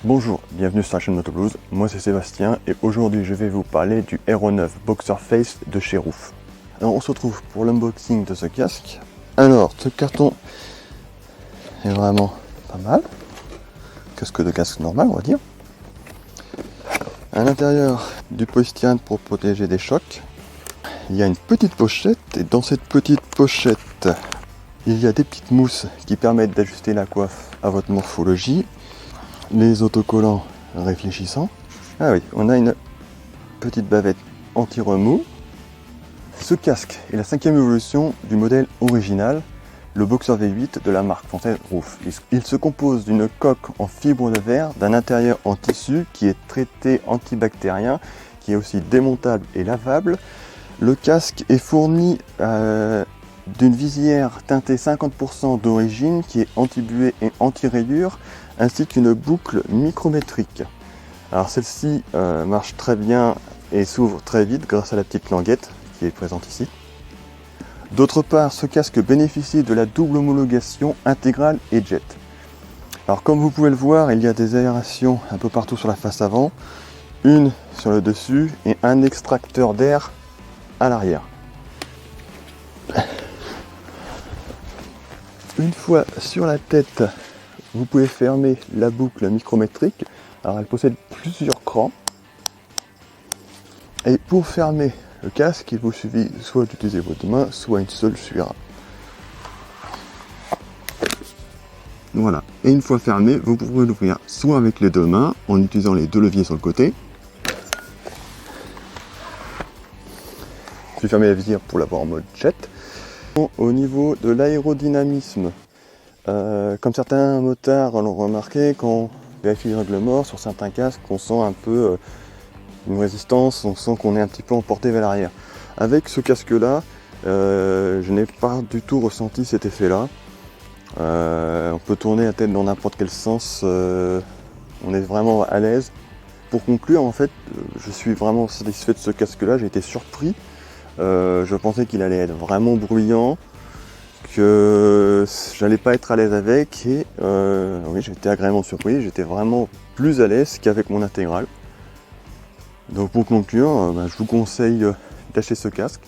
Bonjour, bienvenue sur la chaîne Motoblues, moi c'est Sébastien et aujourd'hui je vais vous parler du Hero 9 Boxer Face de chez Roof. Alors on se retrouve pour l'unboxing de ce casque. Alors ce carton est vraiment pas mal, casque de casque normal on va dire. À l'intérieur du polystyrène pour protéger des chocs. Il y a une petite pochette et dans cette petite pochette il y a des petites mousses qui permettent d'ajuster la coiffe à votre morphologie. Les autocollants réfléchissants. Ah oui, on a une petite bavette anti-remous. Ce casque est la 5e évolution du modèle original, le Boxer V8 de la marque française Roof. Il se compose d'une coque en fibre de verre, d'un intérieur en tissu qui est traité antibactérien, qui est aussi démontable et lavable. Le casque est fourni d'une visière teintée 50% d'origine qui est anti-buée et anti-rayure, ainsi qu'une boucle micrométrique. Alors celle-ci marche très bien et s'ouvre très vite grâce à la petite languette qui est présente ici. D'autre part, ce casque bénéficie de la double homologation intégrale et jet. Alors comme vous pouvez le voir, il y a des aérations un peu partout sur la face avant, une sur le dessus et un extracteur d'air à l'arrière. Une fois sur la tête, vous pouvez fermer la boucle micrométrique. Alors elle possède plusieurs crans. Et pour fermer le casque, il vous suffit soit d'utiliser votre main, soit une seule suira. Voilà. Et une fois fermé, vous pouvez l'ouvrir soit avec les deux mains, en utilisant les deux leviers sur le côté. Je vais fermer la visière pour l'avoir en mode jet. Au niveau de l'aérodynamisme, comme certains motards l'ont remarqué, quand on vérifie les règles morts sur certains casques, on sent un peu une résistance, on sent qu'on est un petit peu emporté vers l'arrière. Avec ce casque-là, je n'ai pas du tout ressenti cet effet-là. On peut tourner la tête dans n'importe quel sens, on est vraiment à l'aise. Pour conclure, en fait, je suis vraiment satisfait de ce casque-là, j'ai été surpris. Je pensais qu'il allait être vraiment bruyant, que j'allais pas être à l'aise avec et oui, j'ai été agréablement surpris, j'étais vraiment plus à l'aise qu'avec mon intégrale. Donc pour conclure, je vous conseille d'acheter ce casque.